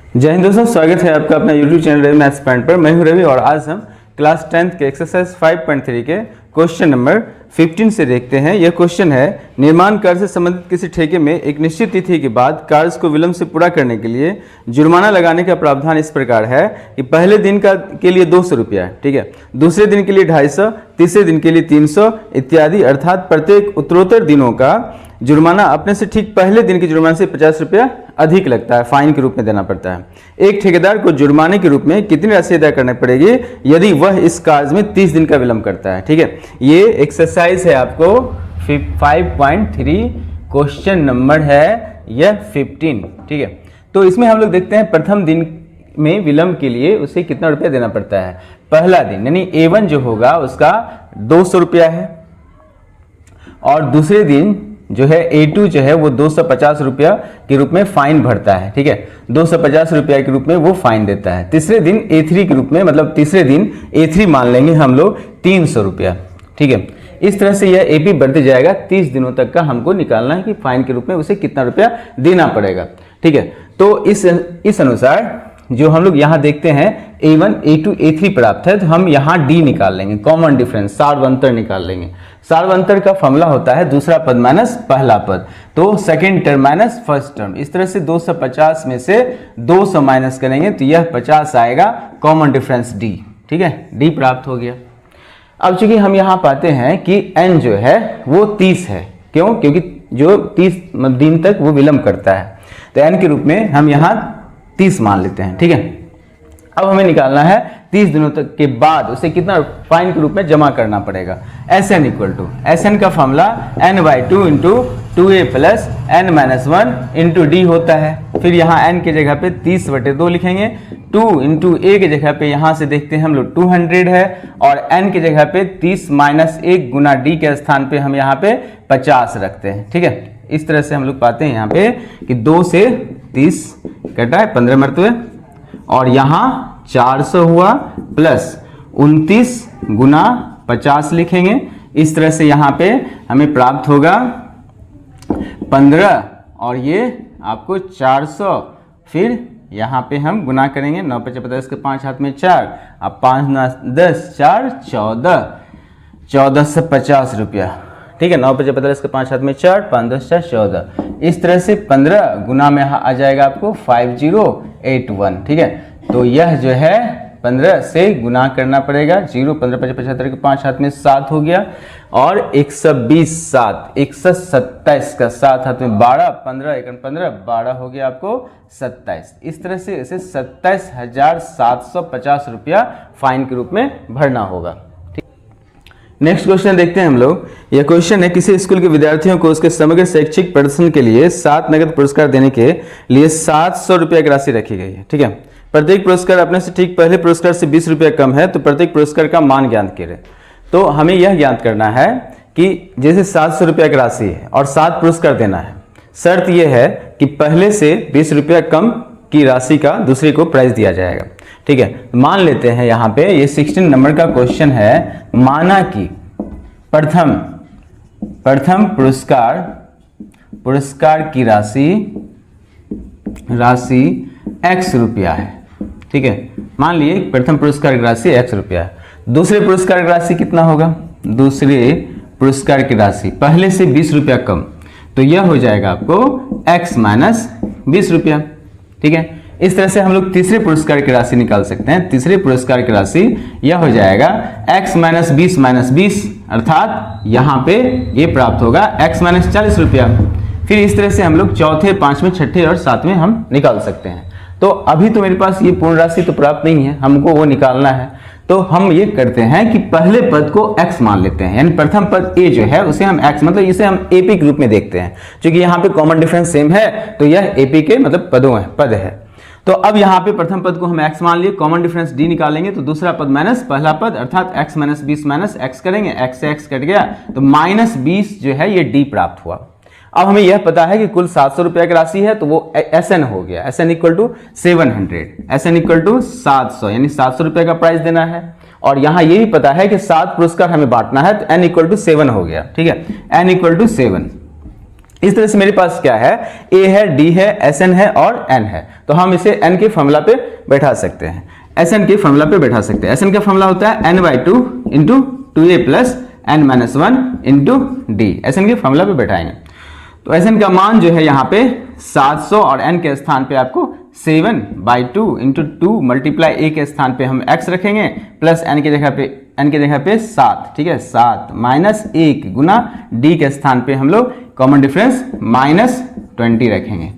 जय हिंद दोस्तों, स्वागत है आपका अपना YouTube channel Ravi maths point पर। मैं हूं रवि और आज हम क्लास 10th के एक्सरसाइज 5.3 के क्वेश्चन नंबर 15 से देखते हैं। यह क्वेश्चन है, निर्माण कार्य से संबंधित किसी ठेके में एक निश्चित तिथि के बाद कार्य को विलंब से पूरा करने के लिए जुर्माना लगाने का प्रावधान इस प्रकार है कि पहले दिन के लिए 200 रुपया है, ठीक है, दूसरे दिन के लिए 250, तीसरे दिन के लिए 300 इत्यादि, अर्थात प्रत्येक उत्तरोत्तर दिनों का जुर्माना अपने से ठीक पहले दिन के जुर्माने से 50 रुपया अधिक लगता है, फाइन के रूप में देना पड़ता है। एक ठेकेदार को जुर्माने के रूप में कितनी राशि अदा करनी पड़ेगी यदि वह इस कार्य में 30 दिन का विलंब करता है, ठीक है। ये एक्सरसाइज है आपको 5.3 क्वेश्चन नंबर है यह 15, ठीक है। तो इसमें हम लोग देखते हैं प्रथम दिन में विलंब के लिए उसे कितना रुपया देना पड़ता है। पहला दिन यानी A1 जो होगा उसका 200 रुपया है और दूसरे दिन जो है A2 जो है वो 250 रुपया के रूप में फाइन भरता है, ठीक है, 250 रुपया के रूप में वो फाइन देता है। तीसरे दिन A3 के रूप में, मतलब तीसरे दिन A3 मान लेंगे हम लोग 300 रुपया, ठीक है। इस तरह से यह AP बढ़ते जाएगा। 30 दिनों तक का हमको निकालना है कि फाइन के रूप में उसे कितना रुपया देना पड़ेगा, ठीक है। तो इस अनुसार जो हम लोग यहाँ देखते हैं A1, A2, A3 प्राप्त है, तो हम यहाँ D निकाल लेंगे, कॉमन डिफरेंस, सार्वंतर निकाल लेंगे। सार्वंतर का फॉर्मूला होता है दूसरा पद माइनस पहला पद, तो second term minus first term. इस तरह से 250 में से 200 माइनस करेंगे तो यह 50 आएगा, कॉमन डिफरेंस D, ठीक है, D प्राप्त हो गया। अब चूंकि हम यहाँ पाते हैं कि N जो है वो 30 है, क्यों? क्योंकि जो 30 दिन तक वो विलंब करता है, तो N के रूप में हम यहाँ 30 मान लेते हैं, ठीक है। अब हमें निकालना है 30 दिनों तक के बाद उसे कितना फाइन के रूप में जमा करना पड़ेगा। SN इक्वल टू, SN का formula N/2 into 2A plus N-1 into D होता है। फिर यहाँ N की जगह पे 30/2 लिखेंगे, 2 इंटू A की जगह पे यहाँ से देखते हैं हम लोग 200 है और N की जगह पे 30 - 1 गुना D के स्थान पे हम यहाँ पे 50 रखते हैं, ठीक है। इस तरह से हम लोग पाते हैं यहाँ पे कि 2 से 30 कटा है 15 मरतबे और यहाँ 400 हुआ प्लस 29 गुना 50 लिखेंगे। इस तरह से यहाँ पे हमें प्राप्त होगा 15 और ये आपको 400। फिर यहाँ पे हम गुना करेंगे, 9 × 50 के 5 हाथ में 4, अब 5 × 10 4 14 से 50 रुपया, ठीक है। 9 × 50 के 5 हाथ में 4, 5 × 10 4 14। इस तरह से 15 गुना में आ जाएगा आपको 5081, ठीक है। तो यह जो है 15 से गुना करना पड़ेगा, 0 15 5 75 के 5 हाथ में 7 हो गया और 120 7 127 का 7 हाथ में 12, 15 1 15 12 हो गया आपको 27। इस तरह से इसे 27,750 रुपया फाइन के रूप में भरना होगा। नेक्स्ट क्वेश्चन देखते हैं हम लोग। यह क्वेश्चन है, किसी स्कूल के विद्यार्थियों को उसके समग्र शैक्षिक प्रदर्शन के लिए 7 नगद पुरस्कार देने के लिए 700 रुपया की राशि रखी गई है, ठीक है। प्रत्येक पुरस्कार अपने से ठीक पहले पुरस्कार से 20 रुपया कम है, तो प्रत्येक पुरस्कार का मान ज्ञात करें। तो हमें यह ज्ञात करना है कि जैसे 700 रुपया की राशि है और 7 पुरस्कार देना है, शर्त यह है कि पहले से 20 रुपया कम की राशि का दूसरे को प्राइज दिया जाएगा, ठीक है। मान लेते हैं यहाँ पे ये 16 नंबर का क्वेश्चन है। माना कि प्रथम पुरस्कार की राशि X रुपया है, ठीक है। मान लिए प्रथम पुरस्कार की राशि X रुपया है। दूसरे पुरस्कार की राशि कितना होगा? दूसरे पुरस्कार की राशि पहले से 20 रुपया कम, तो यह हो जाएगा आपको X - 20 रुपया, ठीक है। इस तरह से हम लोग तीसरे पुरस्कार की राशि निकाल सकते हैं। तीसरे पुरस्कार की राशि यह हो जाएगा X - 20 अर्थात यहाँ पे ये प्राप्त होगा X - 40 रुपया। फिर इस तरह से हम लोग चौथे, पांचवें, छठे और सातवें हम निकाल सकते हैं। तो अभी तो मेरे पास ये पूर्ण राशि तो प्राप्त नहीं है, हमको वो निकालना है। तो हम ये करते हैं कि पहले पद को x मान लेते हैं, यानी प्रथम पद a जो है उसे हम x, मतलब इसे हम AP के रूप में देखते हैं। क्योंकि यहाँ पे कॉमन डिफरेंस सेम है तो यह AP के मतलब पद है। तो अब यहाँ पे प्रथम पद को हम x मान लिए, कॉमन डिफरेंस d निकालेंगे तो दूसरा पद माइनस पहला पद अर्थात x - 20 - x करेंगे, x से x कट गया तो -20 जो है ये d प्राप्त हुआ। अब हमें यह पता है कि कुल 700 रुपया की राशि है, तो वो SN हो गया, SN equal to 700, SN equal to 700, यानी 700 रुपया का प्राइस देना है। और यहाँ ये भी पता है कि 7 पुरस्कार हमें बांटना है, तो N इक्वल टू 7 हो गया, ठीक है, N इक्वल टू 7। इस तरह से मेरे पास क्या है, a है, d है, sn है और n है, तो हम इसे n के फॉर्मूला पे बैठा सकते हैं, sn के फॉर्मूला पे बैठा सकते हैं। sn का फॉर्मूला होता है n/2 into 2a plus n-1 into d, sn के फॉर्मूला पे बैठाएंगे। तो sn का मान जो है यहाँ पे 700 और n के स्थान पे आपको 7/2 इंटू 2 मल्टीप्लाई a के स्थान पे हम x रखेंगे प्लस n की जगह पे 7, ठीक है, 7 माइनस 1 गुना d के स्थान पे हम लोग कॉमन डिफरेंस -20 रखेंगे।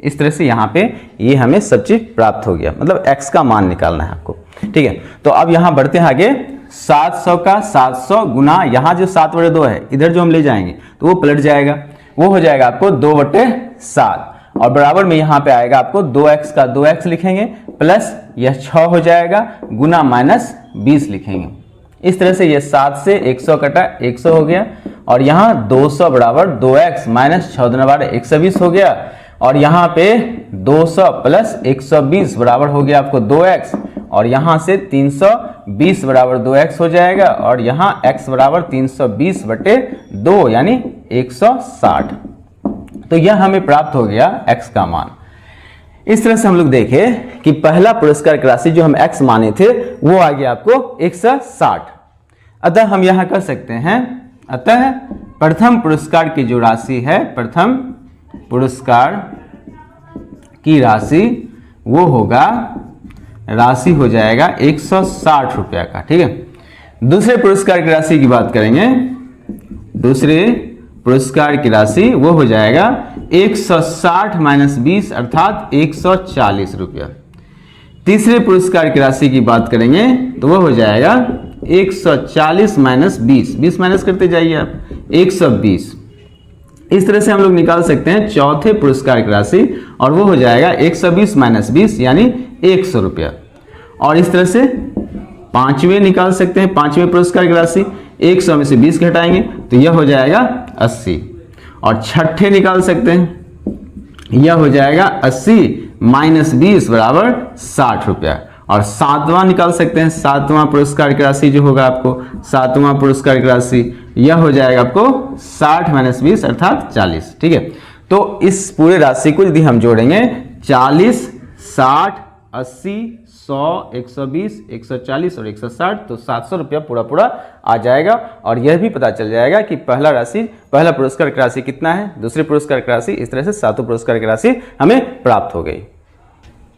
इस तरह से यहाँ पे ये हमें सब चीज प्राप्त हो गया, मतलब x का मान निकालना है आपको, ठीक है। तो अब यहाँ बढ़ते हैं आगे, 700 का 700 गुना यहाँ जो 7/2 है, इधर जो हम ले जाएंगे तो वो पलट जाएगा, वो हो जाएगा आपको 2/7 और बराबर में यहाँ पे आएगा आपको 2x का 2x लिखेंगे प्लस यह 6 हो जाएगा गुना -20 लिखेंगे। इस तरह से ये 7 से 100 कटा 100 हो गया और यहाँ 200 बराबर 2x माइनस 6 दूना 12 120 हो गया और यहाँ पे 200 प्लस 120 बराबर हो गया आपको 2x और यहाँ से 320 बराबर 2x हो जाएगा और यहाँ x बराबर 320/2 यानी 160। तो यह हमें प्राप्त हो गया x का मान। इस तरह से हम लोग देखें कि पहला पुरस्कार की राशि जो हम x माने थे वो आ गया आपको 160। अतः हम यहां कर सकते हैं, अतः प्रथम पुरस्कार की जो राशि है, प्रथम पुरस्कार की राशि वो होगा, राशि हो जाएगा 160 रुपया का, ठीक है। दूसरे पुरस्कार की राशि की बात करेंगे, दूसरे पुरस्कार की राशि वो हो जाएगा 160 माइनस 20 अर्थात 140 रुपया। तीसरे पुरस्कार की राशि की बात करेंगे तो वो हो जाएगा 140 माइनस 20, 20 माइनस करते जाइए आप, 120। इस तरह से हम लोग निकाल सकते हैं चौथे पुरस्कार की राशि और वो हो जाएगा 120 माइनस 20 यानी 100 रुपया। और इस तरह से पांचवें निकाल सकते हैं, पांचवें पुरस्कार की राशि 100 में से 20 घटाएंगे तो यह हो जाएगा 80। और छठे निकाल सकते हैं, यह हो जाएगा 80 माइनस 20 बराबर 60 रुपया। और सातवां निकाल सकते हैं, सातवां पुरस्कार की राशि जो होगा आपको, सातवां पुरस्कार की राशि यह हो जाएगा आपको 60 माइनस 20 अर्थात 40, ठीक है। तो इस पूरे राशि को यदि हम जोड़ेंगे 40, 60, 80, 100, 120, 140 और 160 तो 700 रुपया पूरा आ जाएगा। और यह भी पता चल जाएगा कि पहला पुरस्कार की राशि कितना है, दूसरे पुरस्कार की राशि, इस तरह से सातों पुरस्कार की राशि हमें प्राप्त हो गई।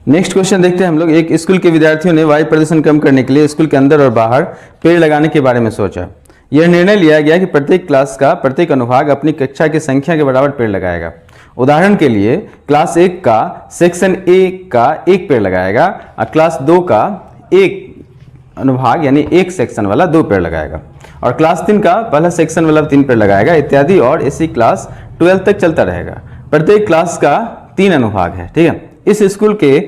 नेक्स्ट क्वेश्चन देखते हैं हम लोग। एक स्कूल के विद्यार्थियों ने वायु प्रदूषण कम करने के लिए स्कूल के अंदर और बाहर पेड़ लगाने के बारे में सोचा। यह निर्णय लिया गया कि प्रत्येक क्लास का प्रत्येक अनुभाग अपनी कक्षा की संख्या के बराबर पेड़ लगाएगा। उदाहरण के लिए क्लास 1 का सेक्शन ए का 1 पेड़ लगाएगा और क्लास 2 का 1 अनुभाग यानी 1 सेक्शन वाला 2 पेड़ लगाएगा और क्लास 3 का पहला सेक्शन वाला 3 पेड़ लगाएगा इत्यादि। और इसी क्लास 12 तक चलता रहेगा। प्रत्येक क्लास का 3 अनुभाग है, ठीक है। इस स्कूल के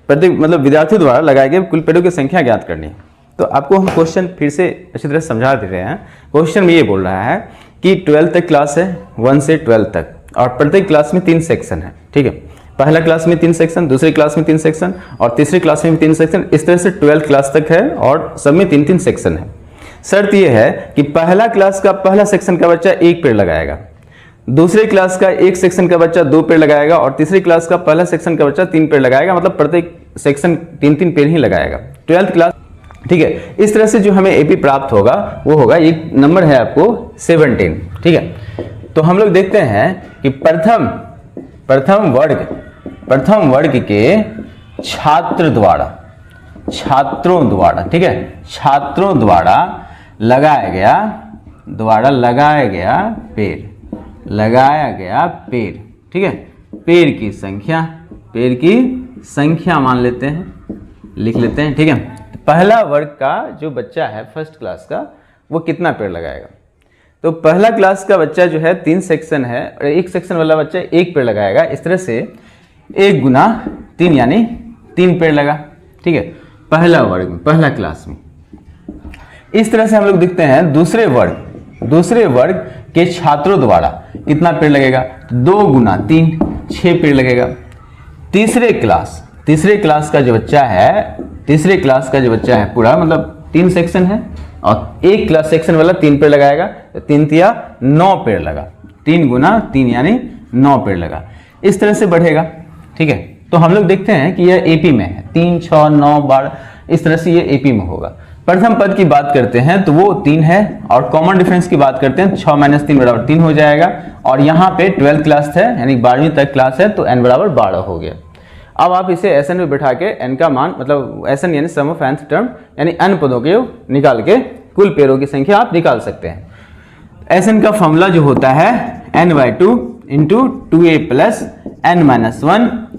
प्रत्येक विद्यार्थियों द्वारा लगाए गए कुल पेड़ों की संख्या ज्ञात करनी है। तो आपको हम क्वेश्चन फिर से अच्छी तरह समझा दे रहे हैं। क्वेश्चन में ये बोल रहा है कि 12 तक क्लास है, 1 से 12 तक, और प्रत्येक क्लास में 3 सेक्शन है, ठीक है। पहला क्लास में 3 सेक्शन, दूसरी क्लास में 3 सेक्शन और तीसरी क्लास में 3 सेक्शन, इस तरह से 12 क्लास तक है और सब में 3-3 सेक्शन है। शर्त यह है कि पहला क्लास का पहला सेक्शन का बच्चा 1 पेड़ लगाएगा, दूसरे क्लास का 1 सेक्शन का बच्चा 2 पेड़ लगाएगा और तीसरी क्लास का पहला सेक्शन का बच्चा 3 पेड़ लगाएगा, मतलब प्रत्येक सेक्शन 3-3 पेड़ ही लगाएगा। 12th क्लास, ठीक है। इस तरह से जो हमें एपी प्राप्त होगा वो होगा, एक नंबर है आपको 17, ठीक है। तो हम लोग देखते हैं कि प्रथम वर्ग के छात्रों द्वारा, ठीक है, छात्रों द्वारा लगाया गया पेड़, ठीक है। पेड़ की संख्या मान लेते हैं, लिख लेते हैं, ठीक है। पहला वर्ग का जो बच्चा है फर्स्ट क्लास का वो कितना पेड़ लगाएगा। तो पहला क्लास का बच्चा जो है 3 सेक्शन है और 1 सेक्शन वाला बच्चा 1 पेड़ लगाएगा। इस तरह से 1 गुना 3 यानी 3 पेड़ लगा, ठीक है, पहला वर्ग में, पहला क्लास में। इस तरह से हम लोग देखते हैं दूसरे वर्ग के छात्रों द्वारा कितना पेड़ लगेगा। 2 गुना 3 6 पेड़ लगेगा। तीसरे क्लास का जो बच्चा है पूरा, मतलब 3 सेक्शन है और 1 क्लास सेक्शन वाला 3 पेड़ लगाएगा तो 3 तिया 9 पेड़ लगा। 3 गुना 3 यानी 9 पेड़ लगा। इस तरह से बढ़ेगा, ठीक है। तो हम लोग देखते हैं कि यह एपी में है, 3, 6, 9, 12, इस तरह से ये एपी में होगा। प्रथम पद की बात करते हैं तो वो 3 है, और कॉमन डिफरेंस की बात करते हैं 6 - 3 = 3 हो जाएगा। और यहाँ पे 12th क्लास है, यानी 12वीं तक क्लास है, तो n = 12 हो गया। अब आप इसे SN में बैठा के n का मान, मतलब SN यानी सम ऑफ nth टर्म, यानी n पदों के निकाल के कुल पेड़ों की संख्या आप निकाल सकते हैं। SN का फॉर्मूला जो होता है n/2 × 2a + n - 1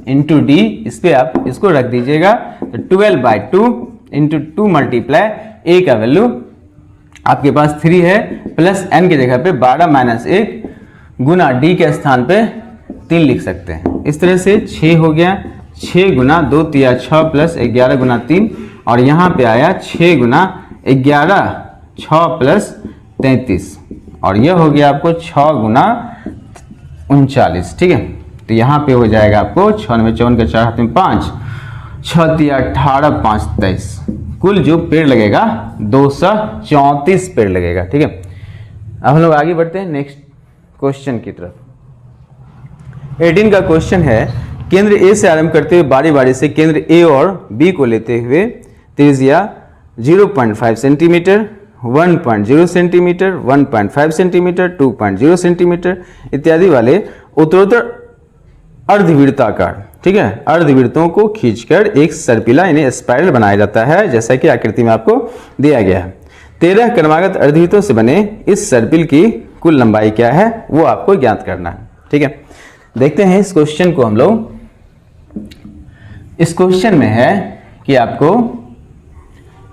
× d, इस पे आप इसको रख दीजिएगा। तो 12/2 × 2 × a का वैल्यू आपके पास 3 है, प्लस n की जगह पे 12 - 1 गुना d के स्थान पे 3 लिख सकते हैं। इस तरह से 6 हो गया, 6 × 2 = 6 + 11 × 3, और यहाँ पे आया 6 × 11 6 + 33, और यह हो गया आपको 6 × 39, ठीक है। तो यहाँ पे हो जाएगा आपको 6 × 54 का 4 हाथ में 5, 6 × 18 5 23, कुल जो पेड़ लगेगा 234 पेड़ लगेगा, ठीक है। अब हम लोग आगे बढ़ते हैं नेक्स्ट क्वेश्चन की तरफ। 18 का क्वेश्चन है, केंद्र ए से आरंभ करते हुए बारी बारी से केंद्र ए और बी को लेते हुए त्रिज्या 0.5 सेंटीमीटर, 1.0 सेंटीमीटर, 1.5 सेंटीमीटर, 2.0 सेंटीमीटर इत्यादि वाले उत्तरोत्तर अर्धवृत्ताकार, ठीक है, अर्धवृत्तों को खींचकर एक सर्पिला यानी स्पाइरल बनाया जाता है, जैसा कि आकृति में आपको दिया गया है। 13 क्रमागत अर्धवृत्तों से बने इस सर्पिल की कुल लंबाई क्या है वो आपको ज्ञात करना है, ठीक है। देखते हैं इस क्वेश्चन को हम लोग। इस क्वेश्चन में है कि आपको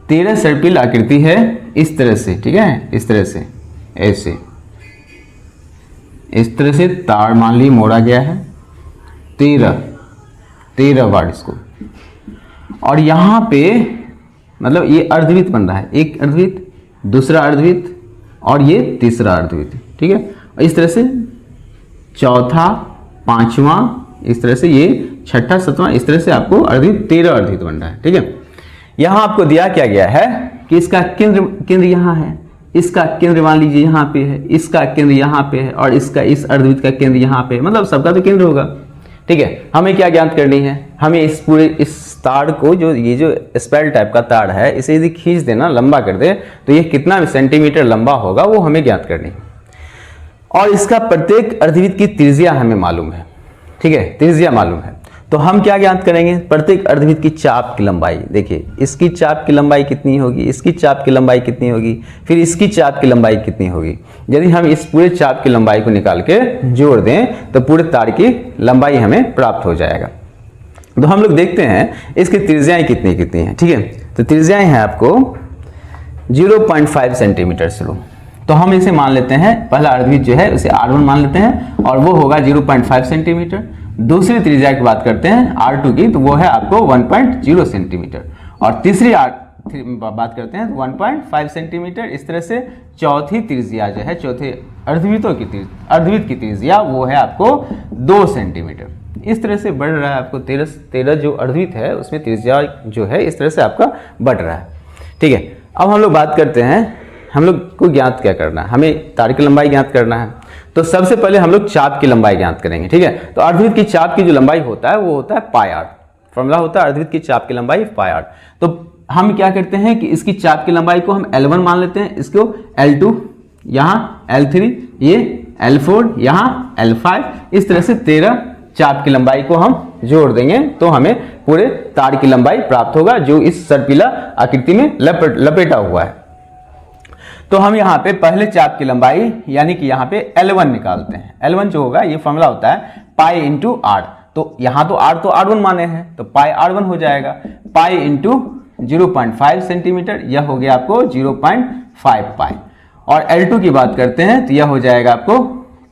13 सर्पिल आकृति है इस तरह से, ठीक है, इस तरह से, ऐसे इस तरह से तार मान ली मोड़ा गया है 13 बार इसको, और यहाँ पे मतलब ये अर्धवृत्त बन रहा है, एक अर्धवृत्त, दूसरा अर्धवृत्त, और ये तीसरा अर्धवृत्त, ठीक है। इस तरह से चौथा, पांचवा, इस तरह से ये छठा, सातवां, इस तरह से आपको अर्धवृत्त 13 अर्धवृत्त बन रहा है, ठीक है। यहाँ आपको दिया क्या गया है कि इसका केंद्र यहाँ है, इसका केंद्र मान लीजिए यहाँ पे है, इसका केंद्र यहाँ पे है, और इसका इस अर्धवृत्त का केंद्र यहाँ पे है, मतलब सबका तो केंद्र होगा, ठीक है। हमें क्या ज्ञात करनी है, हमें इस पूरे इस तार को, जो ये जो स्पाइरल टाइप का तार है, इसे यदि खींच देना, लंबा कर दे, तो ये कितना सेंटीमीटर लंबा होगा वो हमें ज्ञात करनी है। और इसका प्रत्येक अर्धवृत्त की त्रिज्या हमें मालूम है, ठीक है, त्रिज्या मालूम है। तो हम क्या ज्ञात करेंगे, प्रत्येक अर्धवृत्त की चाप की लंबाई। देखिए इसकी चाप की लंबाई कितनी होगी, इसकी चाप की लंबाई कितनी होगी, फिर इसकी चाप की लंबाई कितनी होगी। यदि हम इस पूरे चाप की लंबाई को निकाल के जोड़ दें तो पूरे तार की लंबाई हमें प्राप्त हो जाएगा। तो हम लोग देखते हैं इसकी त्रिज्याएं कितनी कितनी हैं, ठीक है। तो त्रिज्याएं हैं आपको 0.5 सेंटीमीटर से लो, तो हम इसे मान लेते हैं, पहला अर्धवृत्त जो है उसे R1 मान लेते हैं, और वो होगा 0.5 सेंटीमीटर। दूसरी त्रिज्या की बात करते हैं R2 की, तो वो है आपको 1.0 सेंटीमीटर, और तीसरी बात करते हैं 1.5 सेंटीमीटर। इस तरह से चौथी त्रिज्या जो है, चौथे अर्धवृत्त की त्रिज्या वो है आपको 2 सेंटीमीटर। इस तरह से बढ़ रहा है आपको 13 जो अर्धवृत्त है उसमें त्रिज्या जो है इस तरह से आपका बढ़ रहा है, ठीक है। अब हम लोग बात करते हैं, हम लोग को ज्ञात क्या करना है, हमें तार की लंबाई ज्ञात करना है। तो सबसे पहले हम लोग चाप की लंबाई ज्ञात करेंगे, ठीक है। तो अर्धवृत्त की चाप की जो लंबाई होता है वो होता है πr, फॉर्मूला होता है अर्धवृत्त की चाप की लंबाई πr। तो हम क्या करते हैं कि इसकी चाप की लंबाई को हम L1 मान लेते हैं, इसको L2, यहाँ L3, ये L4, यहाँ L5, इस तरह से 13 चाप की लंबाई को हम जोड़ देंगे तो हमें पूरे तार की लंबाई प्राप्त होगा जो इस सर्पिला आकृति में लपेटा हुआ है। तो हम यहाँ पे पहले चाप की लंबाई यानी कि यहाँ पे L1 निकालते हैं। L1 जो होगा ये फॉर्मूला होता है पाई इंटू R। तो यहाँ तो R तो R1 माने हैं तो पाई R1 हो जाएगा, पाई इंटू 0.5 सेंटीमीटर, यह हो गया आपको 0.5 पाई। और L2 की बात करते हैं तो यह हो जाएगा आपको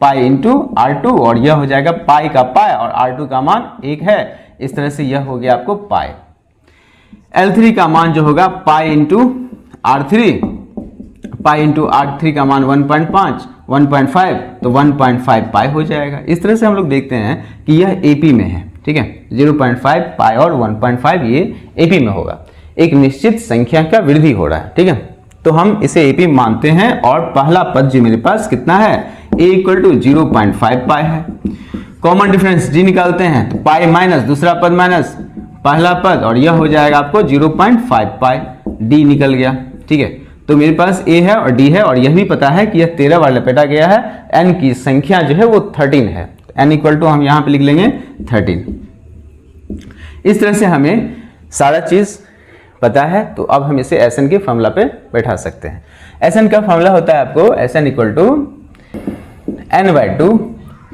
पाई इंटू R2 और यह हो जाएगा पाई का पाई और R2 का मान 1 है, इस तरह से यह हो गया आपको पाई। L3 का मान जो होगा pi into R3, pi into R3 का मान 1.5 तो 1.5 पाई हो जाएगा। इस तरह से हम लोग देखते हैं कि यह AP में है, ठीक है, 0.5 पाई और 1.5 ये AP में होगा, एक निश्चित संख्या का वृद्धि हो रहा है, ठीक है। तो हम इसे AP मानते हैं और पहला पद जो मेरे पास कितना है A = 0.5 पाई है। कॉमन डिफरेंस d निकालते हैं तो पाई माइनस दूसरा पद माइनस पहला पद और यह हो जाएगा आपको 0.5 पाई, d निकल गया। ठीक है, तो मेरे पास a है और d है और यह भी पता है कि यह 13 बार लपेटा गया है, n की संख्या जो है वो 13 है, n इक्वल टू हम यहाँ पे लिख लेंगे 13। इस तरह से हमें सारा चीज पता है, तो अब हम इसे Sn के फॉर्मूला पे बैठा सकते हैं। Sn का फॉर्मूला होता है आपको Sn equal to n/2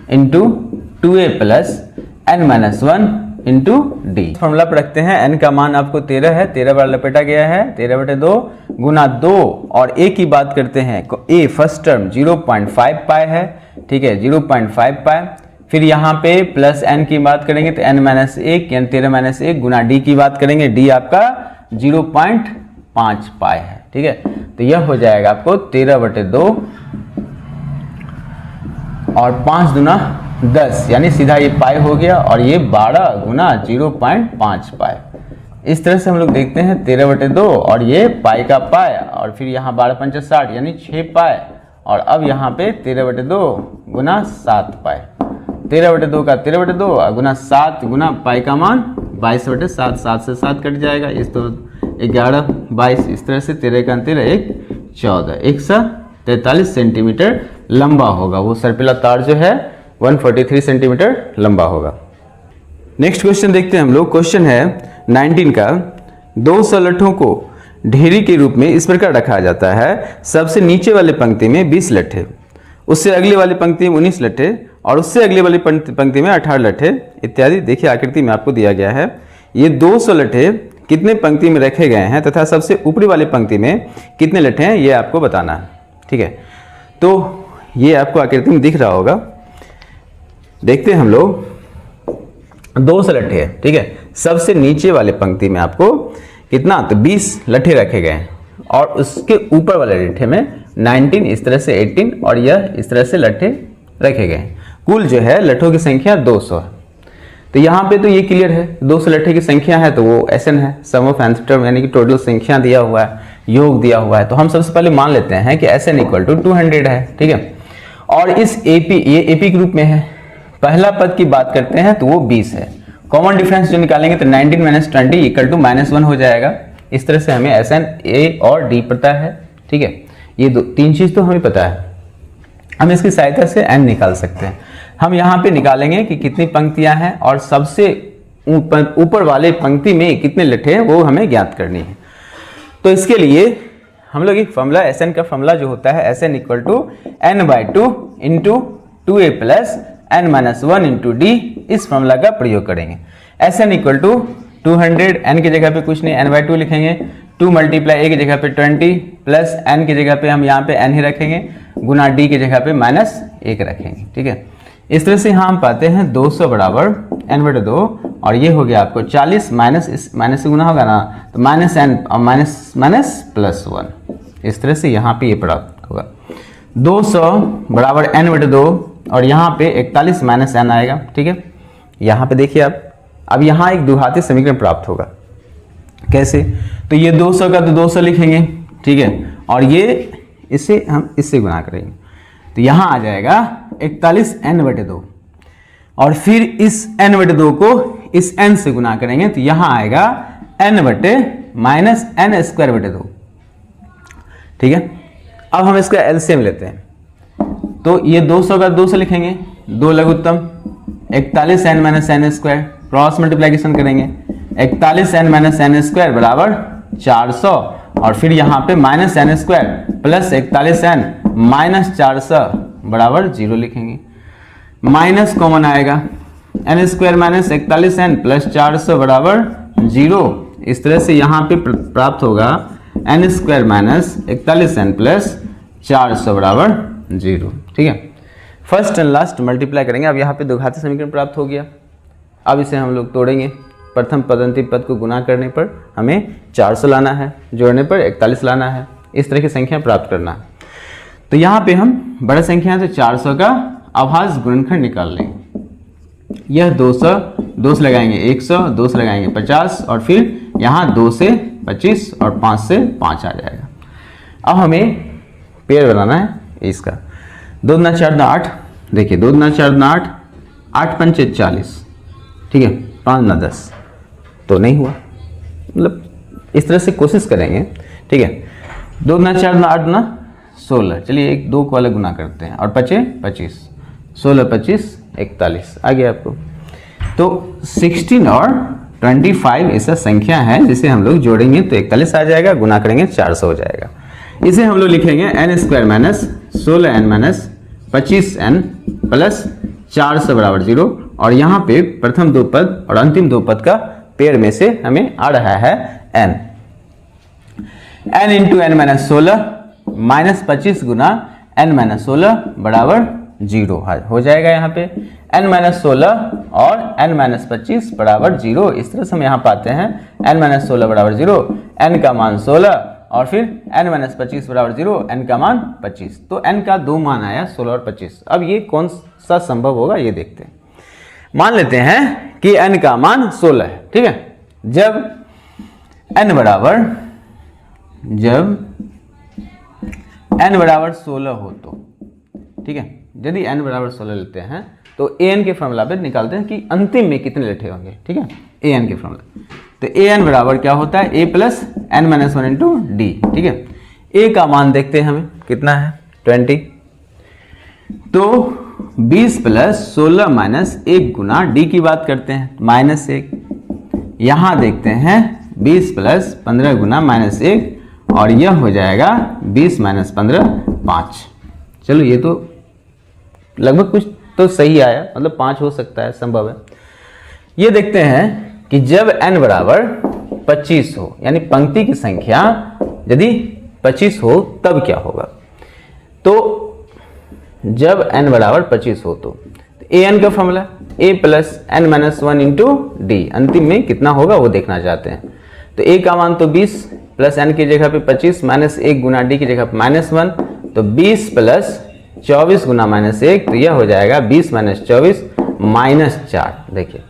into 2a plus n-1 into D. Formula पर रखते हैं, n का मान आपको 13 है, 13 बार लपेटा गया है, 13/2 गुना 2 और a की बात करते हैं, a फर्स्ट टर्म 0.5 पाई है। ठीक है, 0.5 पाई, फिर यहाँ पे प्लस n की बात करेंगे तो n-1 यानी 13-1 गुना d की बात करेंगे, d आपका 0.5 पाई है। ठीक है, तो यह हो जाएगा आपको 13/2 और 5 दूना 10 यानी सीधा ये पाई हो गया और ये 12 गुना 0.5 पाई। इस तरह से हम लोग देखते हैं 13/2 और ये पाई का पाई और फिर यहाँ 12×5 = 60 यानी 6 पाई और अब यहाँ पे 13/2 गुना 7 पाई। 13/2 का 13/2 गुना 7 गुना पाई का मान 22/7, 7 से 7 कट जाएगा, इस तो 11 22, इस तरह से 13 का 13 1 14, 143 सेंटीमीटर लंबा होगा। वो सर्पिला तार जो है 143 सेंटीमीटर लंबा होगा। नेक्स्ट क्वेश्चन देखते हैं हम लोग। क्वेश्चन है 19 का, 2 लट्ठों को ढेरी के रूप में इस प्रकार रखा जाता है, सबसे नीचे वाले पंक्ति में 20 लट्ठे, उससे अगले वाली पंक्ति में 19 लट्ठे और उससे अगले वाली पंक्ति में 18 लट्ठे इत्यादि। देखिए आकृति में आपको दिया गया है, ये 200 लट्ठे कितने पंक्ति में रखे गए हैं तथा सबसे ऊपरी वाली पंक्ति में कितने लट्ठे हैं, ये आपको बताना है। ठीक है, तो ये आपको आकृति में दिख रहा होगा। देखते हैं हम लोग, 200 लट्ठे है। ठीक है, सबसे नीचे वाले पंक्ति में आपको कितना, तो 20 लट्ठे रखे गए हैं और उसके ऊपर वाले लट्ठे में 19, इस तरह से 18 और यह इस तरह से लट्ठे रखे गए हैं। कुल जो है लट्ठों की संख्या 200 है। तो यहाँ पे तो ये क्लियर है, 200 लट्ठे की संख्या है तो वो Sn है, सम ऑफ nth टर्म यानी कि टोटल संख्या दिया हुआ है, योग दिया हुआ है। तो हम सबसे पहले मान लेते हैं कि Sn इक्वल टू 200 है। ठीक है, और इस AP, ये AP के रूप में है, पहला पद की बात करते हैं तो वो 20 है। कॉमन डिफरेंस जो निकालेंगे तो 19 - 20 इक्वल टू -1 हो जाएगा। इस तरह से हमें Sn A और D पता है। ठीक है, ये तीन चीज तो हमें पता है, हम इसकी सहायता से n निकाल सकते हैं। हम यहाँ पे निकालेंगे कि कितनी पंक्तियां हैं और सबसे ऊपर वाले पंक्ति में कितने लट्ठे हैं वो हमें ज्ञात करनी है। तो इसके लिए हम लोग एक फॉर्मूला, Sn का फॉर्मूला जो होता है Sn equal to n/2 into 2a plus n-1 into d, इस फॉर्मूला का प्रयोग करेंगे। Sn इक्वल टू 200, n की जगह पे कुछ नहीं n/2 लिखेंगे, 2 मल्टीप्लाई a की जगह पे 20 प्लस n की जगह पे हम यहाँ पे n ही रखेंगे, गुना d की जगह पे -1 रखेंगे। ठीक है, इस तरह से यहाँ हम पाते हैं 200 बराबर n/2 और ये हो गया आपको 40 माइनस, इस माइनस से गुना होगा ना तो -n और -+1, इस तरह से यहाँ पे ये प्राप्त होगा। 200 बराबर n/2 और यहाँ पे 41 -n आएगा। ठीक है, यहाँ पे देखिए आप, अब यहाँ एक द्विघाती समीकरण प्राप्त होगा। कैसे, तो ये 200 का तो 200 लिखेंगे। ठीक है, और ये इसे हम इससे गुना करेंगे तो यहाँ आ जाएगा 41 n/2 और फिर इस n/2 को इस n से गुना करेंगे तो यहाँ आएगा n/-n²/2। ठीक है, अब हम इसका एलसीएम लेते हैं तो ये 200 का 200 लिखेंगे, 2 लघुत्तम 41n - n², क्रॉस मल्टीप्लिकेशन करेंगे, 41n - n² बराबर 400 और फिर यहाँ पे -n² प्लस 41n -400 बराबर 0 लिखेंगे। माइनस कॉमन आएगा, n² - 41n प्लस 400 बराबर 0। इस तरह से यहाँ पे प्राप्त होगा n² - 41n प्लस 400 बराबर 0। ठीक है, फर्स्ट एंड लास्ट मल्टीप्लाई करेंगे। अब यहाँ पे द्विघाती समीकरण प्राप्त हो गया। अब इसे हम लोग तोड़ेंगे, प्रथम पद अंतिम पद को गुना करने पर हमें 400 लाना है, जोड़ने पर 41 लाना है, इस तरह की संख्या प्राप्त करना है। तो यहाँ पे हम बड़ा संख्या से 400 का अभाज्य गुणनखंड निकाल लेंगे। यह 200, 2 से लगाएंगे 100, 2 से लगाएंगे 50 और फिर यहाँ 2 से 25 और 5 से 5 आ जाएगा। अब हमें पेड़ बनाना है इसका। 2 दूना 4 दूना 8, देखिए 2 दूना 4 दूना 8, 8 पंचे 40, ठीक है, 5 ना 10, तो नहीं हुआ। मतलब इस तरह से कोशिश करेंगे, ठीक है। 2 ना 4 ना 8 ना 16, चलिए एक 2 को अलग गुना करते हैं, और 5 25, 16 25 41 आ गया आपको। तो 16 और 25 ऐसा संख्या है जिसे हम लोग जोड़ेंगे तो 41 आ जाएगा, गुना करेंगे 400 हो जाएगा। इसे हम लोग लिखेंगे n² minus 16n minus 25n plus 400 बराबर 0, और यहाँ पे प्रथम दो पद और अंतिम दो पद का पेड़ में से हमें आ रहा है n। n into N minus 16 minus 25 गुना n माइनस 16 बराबर 0 हो जाएगा। यहाँ पे n माइनस 16 और n माइनस 25 बराबर 0, इस तरह से हम यहाँ पाते हैं n माइनस 16 बराबर 0, n का मान 16 और फिर n माइनस 25 बराबर 0, n का मान 25। तो n का 2 मान आया 16 और 25। अब ये कौन सा संभव होगा ये देखते हैं। मान लेते हैं कि n का मान 16 है, ठीक है। जब n बराबर 16 हो तो, ठीक है, यदि n बराबर 16 लेते हैं तो an के फॉर्मूला पे निकालते हैं कि अंतिम में कितने लेटे होंगे, ठीक है, an के फॉर्मूला। तो an बराबर क्या होता है, a plus n minus 1 into D, ठीक है। a का मान देखते हैं हमें कितना है 20, तो 20 प्लस 16 माइनस 1 गुना डी की बात करते हैं माइनस 1, यहाँ देखते हैं 20 प्लस 15 गुना माइनस 1, और यह हो जाएगा 20 माइनस 15 5। चलो ये तो लगभग कुछ तो सही आया, मतलब 5 हो सकता है, संभव है। ये देखते हैं कि जब n बराबर 25 हो, यानी पंक्ति की संख्या यदि 25 हो तब क्या होगा। तो जब n बराबर 25 हो तो an का formula a plus n minus 1 into D, अंतिम में कितना होगा वो देखना चाहते हैं। तो a का मान तो 20 प्लस n की जगह पे 25 माइनस 1 गुना डी की जगह पे माइनस 1, तो 20 प्लस 24 गुना माइनस 1, तो यह हो जाएगा 20 माइनस 24 माइनस 4। देखिए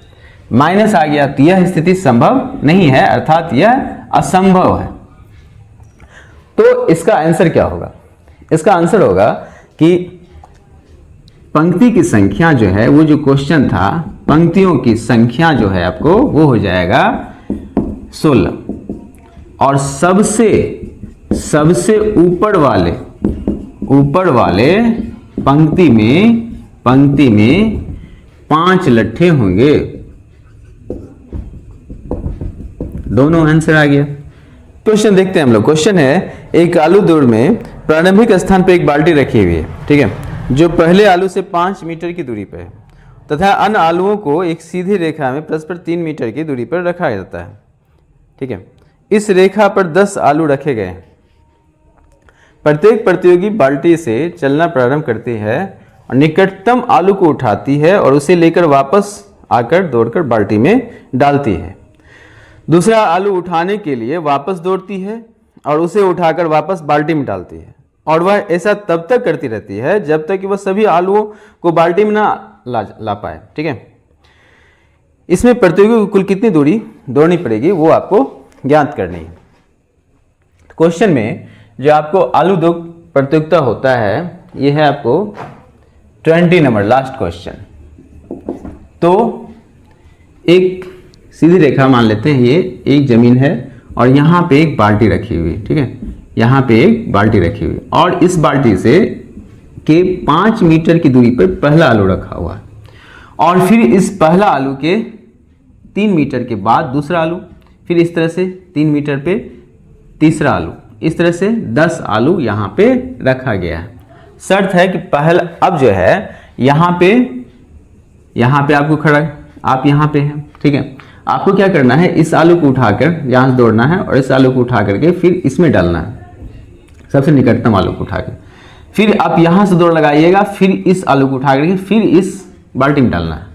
माइनस आ गया, तो यह स्थिति संभव नहीं है, अर्थात यह असंभव है। तो इसका आंसर क्या होगा, इसका आंसर होगा कि पंक्ति की संख्या जो है, वो जो क्वेश्चन था पंक्तियों की संख्या जो है आपको वो हो जाएगा 16, और सबसे ऊपर वाले पंक्ति में 5 लट्ठे होंगे। दोनों आंसर आ गया। क्वेश्चन देखते हैं हम लोग। क्वेश्चन है, एक आलू दौड़ में प्रारंभिक स्थान पर एक बाल्टी रखी हुई है, ठीक है, जो पहले आलू से 5 मीटर की दूरी पर है, तथा अन्य आलुओं को एक सीधी रेखा में परस्पर 3 मीटर की दूरी पर रखा जाता है, ठीक है। इस रेखा पर 10 आलू रखे गए हैं। प्रत्येक प्रतियोगी बाल्टी से चलना प्रारंभ करती है और निकटतम आलू को उठाती है और उसे लेकर वापस आकर दौड़कर बाल्टी में डालती है। दूसरा आलू उठाने के लिए वापस दौड़ती है और उसे उठाकर वापस बाल्टी में डालती है, और वह ऐसा तब तक करती रहती है जब तक कि वह सभी आलूओं को बाल्टी में ना ला पाए, ठीक है। इसमें प्रतियोगी को कुल कितनी दूरी दौड़नी पड़ेगी वो आपको ज्ञात करनी है। क्वेश्चन में जो आपको आलू दौड़ प्रतियोगिता होता है, ये है आपको 20 नंबर लास्ट क्वेश्चन। तो एक सीधी रेखा मान लेते हैं, ये एक जमीन है और यहाँ पे एक बाल्टी रखी हुई, ठीक है, यहाँ पे एक बाल्टी रखी हुई, और इस बाल्टी से के 5 मीटर की दूरी पर पहला आलू रखा हुआ है, और फिर इस पहला आलू के 3 मीटर के बाद दूसरा आलू, फिर इस तरह से 3 मीटर पे तीसरा आलू, इस तरह से 10 आलू यहाँ पे रखा गया है। शर्त है कि पहला, अब जो है यहाँ पे आपको खड़ा, आप यहाँ पे हैं, ठीक है, आपको क्या करना है, इस आलू को उठाकर यहाँ से दौड़ना है और इस आलू को उठा करके फिर इसमें डालना है, सबसे निकटतम आलू को उठाकर, फिर आप यहाँ से दौड़ लगाइएगा, फिर इस आलू को उठा करके फिर इस बाल्टी में डालना है,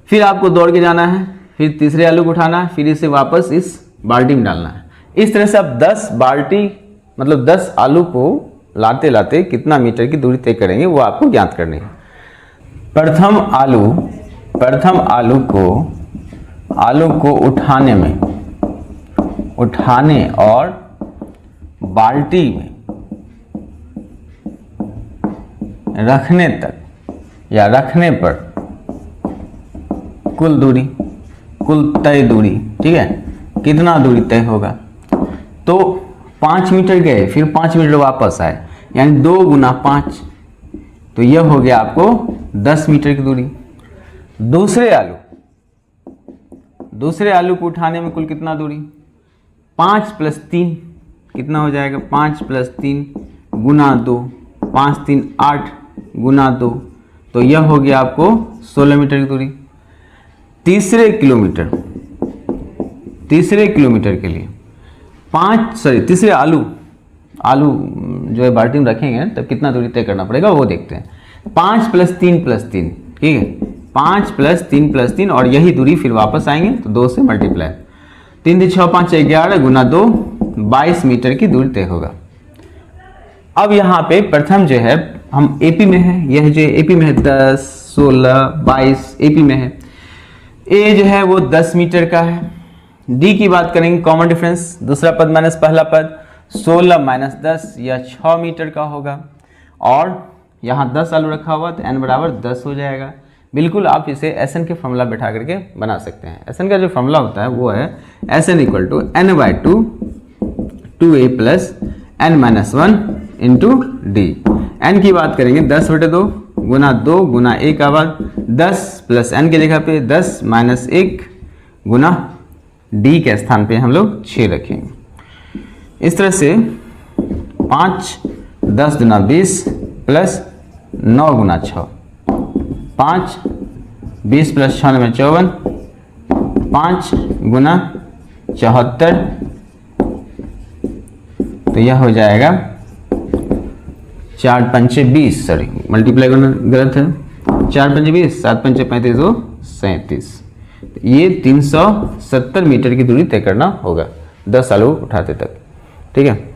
फिर आपको दौड़ के जाना है, फिर तीसरे आलू को उठाना है, फिर इसे वापस इस बाल्टी में डालना है। इस तरह से आप 10 बाल्टी मतलब 10 आलू को लाते लाते कितना मीटर की दूरी तय करेंगे वो आपको ज्ञात करनी है। प्रथम आलू को उठाने और बाल्टी में रखने तक या रखने पर कुल दूरी, कुल तय दूरी, ठीक है, कितना दूरी तय होगा। तो 5 मीटर गए, फिर 5 मीटर वापस आए, यानी 2 गुना 5, तो यह हो गया आपको 10 मीटर की दूरी। दूसरे आलू को उठाने में कुल कितना दूरी, 5 + 3 कितना हो जाएगा, 5 + 3 गुना 2, 5 × 3 = 8 गुना 2, तो यह हो गया आपको 16 मीटर की दूरी। तीसरे किलोमीटर के लिए तीसरे आलू जो है बाल्टी में रखेंगे तब कितना दूरी तय करना पड़ेगा वो देखते हैं। 5 + 3 + 3, ठीक है, 5 + 3 + 3 और यही दूरी फिर वापस आएंगे तो 2 से मल्टीप्लाई, 3 × 6 = 5 11 गुना 2 22 मीटर की दूरी तय होगा। अब यहाँ पे प्रथम जो है हम एपी में है, यह जो एपी में है 10, 16, 22 एपी में है। ए जो है वो 10 मीटर का है। डी की बात करेंगे, कॉमन डिफरेंस, दूसरा पद माइनस पहला पद, 16 - 10 यह 6 मीटर का होगा। और यहाँ 10 आलू रखा हुआ तो n = 10 हो जाएगा। बिल्कुल आप इसे SN के फॉर्मूला बैठा करके बना सकते हैं। SN का जो फॉर्मूला होता है वो है SN = n/2 2a + n - 1 × d। n की बात करेंगे 10/2 गुना 2 गुना a का वर्ग, 10 + n की जगह पे 10 - 1 गुना d के स्थान पे हम लोग 6 रखेंगे। इस तरह से 5 10 गुना 20 + 9 गुना 6, 5 20 + 6 = 54, 5 गुना 74, तो यह हो जाएगा 4 × 5 = 20, सॉरी मल्टीप्लाई करना गलत है, 4 × 5 = 20, 7 × 5 = 35 तो 37। ये 370 मीटर की दूरी तय करना होगा 10 आलू उठाते तक, ठीक है।